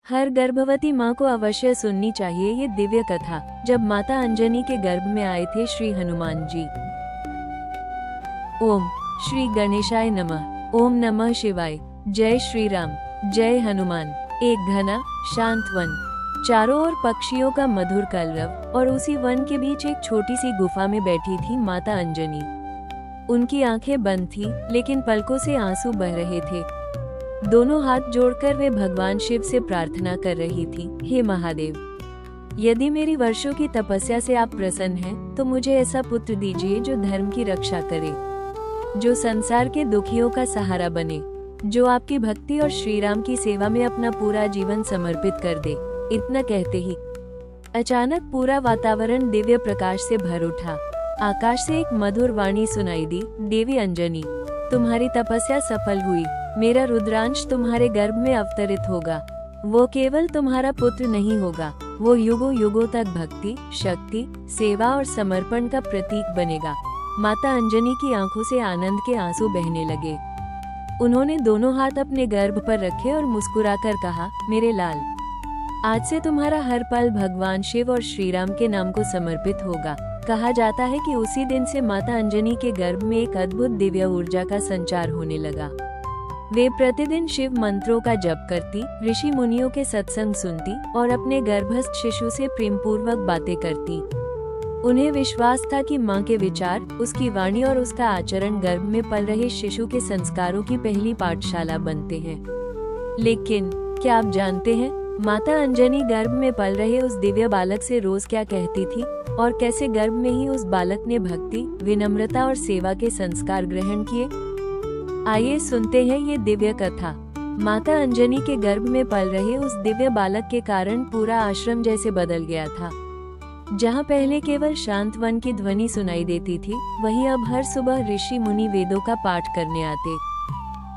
हर गर्भवती माँ को अवश्य सुननी चाहिए ये दिव्य कथा। जब माता अंजनी के गर्भ में आए थे श्री हनुमान जी। ओम श्री गणेशाय नमः। ओम नमः शिवाय। जय श्री राम, जय हनुमान। एक घना शांत वन, चारों ओर पक्षियों का मधुर कलरव, और उसी वन के बीच एक छोटी सी गुफा में बैठी थी माता अंजनी। उनकी आंखें बंद थी, लेकिन पलकों से आंसू बह रहे थे। दोनों हाथ जोड़कर वे भगवान शिव से प्रार्थना कर रही थी, हे महादेव, यदि मेरी वर्षों की तपस्या से आप प्रसन्न हैं, तो मुझे ऐसा पुत्र दीजिए जो धर्म की रक्षा करे, जो संसार के दुखियों का सहारा बने, जो आपकी भक्ति और श्री राम की सेवा में अपना पूरा जीवन समर्पित कर दे। इतना कहते ही अचानक पूरा वातावरण दिव्य प्रकाश से भर उठा। आकाश से एक मधुर वाणी सुनाई दी, देवी अंजनी, तुम्हारी तपस्या सफल हुई। मेरा रुद्रांश तुम्हारे गर्भ में अवतरित होगा। वो केवल तुम्हारा पुत्र नहीं होगा, वो युगों युगों तक भक्ति, शक्ति, सेवा और समर्पण का प्रतीक बनेगा। माता अंजनी की आंखों से आनंद के आंसू बहने लगे। उन्होंने दोनों हाथ अपने गर्भ पर रखे और मुस्कुराकर कहा, मेरे लाल, आज से तुम्हारा हर पल भगवान शिव और श्री राम के नाम को समर्पित होगा। कहा जाता है कि उसी दिन से माता अंजनी के गर्भ में एक अद्भुत दिव्य ऊर्जा का संचार होने लगा। वे प्रतिदिन शिव मंत्रों का जप करती, ऋषि मुनियों के सत्संग सुनती और अपने गर्भस्थ शिशु से प्रेम पूर्वक बातें करती। उन्हें विश्वास था कि माँ के विचार, उसकी वाणी और उसका आचरण गर्भ में पल रहे शिशु के संस्कारों की पहली पाठशाला बनते हैं। लेकिन क्या आप जानते हैं, माता अंजनी गर्भ में पल रहे उस दिव्य बालक से रोज क्या कहती थी, और कैसे गर्भ में ही उस बालक ने भक्ति, विनम्रता और सेवा के संस्कार ग्रहण किए? आइए सुनते हैं ये दिव्य कथा। माता अंजनी के गर्भ में पल रहे उस दिव्य बालक के कारण पूरा आश्रम जैसे बदल गया था। जहाँ पहले केवल शांत वन की ध्वनि सुनाई देती थी, वहीं अब हर सुबह ऋषि मुनि वेदों का पाठ करने आते।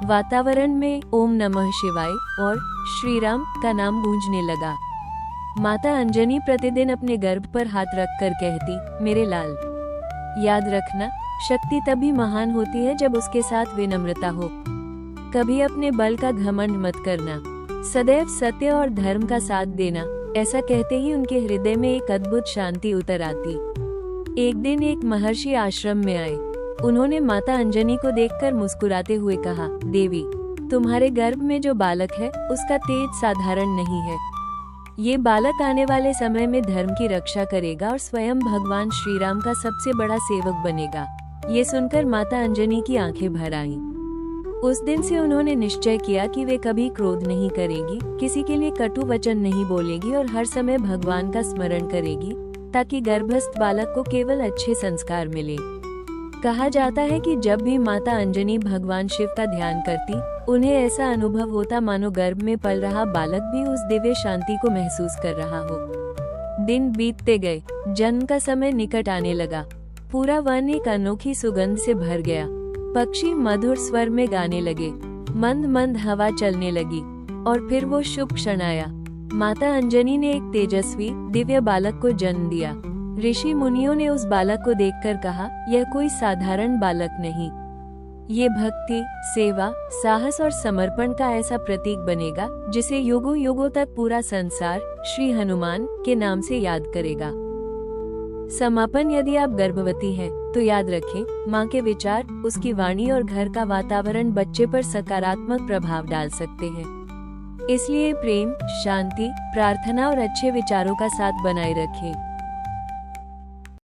वातावरण में ओम नमः शिवाय और श्री राम का नाम गूंजने लगा। माता अंजनी प्रतिदिन अपने गर्भ पर हाथ रखकर कहती, मेरे लाल, याद रखना, शक्ति तभी महान होती है जब उसके साथ विनम्रता हो। कभी अपने बल का घमंड मत करना, सदैव सत्य और धर्म का साथ देना। ऐसा कहते ही उनके हृदय में एक अद्भुत शांति उतर आती। एक दिन एक महर्षि आश्रम में आए। उन्होंने माता अंजनी को देखकर मुस्कुराते हुए कहा, देवी, तुम्हारे गर्भ में जो बालक है, उसका तेज साधारण नहीं है। ये बालक आने वाले समय में धर्म की रक्षा करेगा और स्वयं भगवान श्री राम का सबसे बड़ा सेवक बनेगा। ये सुनकर माता अंजनी की आंखें भर आईं। उस दिन से उन्होंने निश्चय किया कि वे कभी क्रोध नहीं करेगी, किसी के लिए कटु वचन नहीं बोलेगी और हर समय भगवान का स्मरण करेगी, ताकि गर्भस्थ बालक को केवल अच्छे संस्कार मिले। कहा जाता है कि जब भी माता अंजनी भगवान शिव का ध्यान करती, उन्हें ऐसा अनुभव होता मानो गर्भ में पल रहा बालक भी उस दिव्य शांति को महसूस कर रहा हो। दिन बीतते गए, जन्म का समय निकट आने लगा। पूरा वन एक अनोखी सुगंध से भर गया। पक्षी मधुर स्वर में गाने लगे, मंद मंद हवा चलने लगी, और फिर वो शुभ क्षण आया। माता अंजनी ने एक तेजस्वी दिव्य बालक को जन्म दिया। ऋषि मुनियों ने उस बालक को देखकर कहा, यह कोई साधारण बालक नहीं, ये भक्ति, सेवा, साहस और समर्पण का ऐसा प्रतीक बनेगा जिसे युगों युगों तक पूरा संसार श्री हनुमान के नाम से याद करेगा। समापन, यदि आप गर्भवती हैं, तो याद रखें, माँ के विचार, उसकी वाणी और घर का वातावरण बच्चे पर सकारात्मक प्रभाव डाल सकते हैं। इसलिए प्रेम, शांति, प्रार्थना और अच्छे विचारों का साथ बनाए रखें।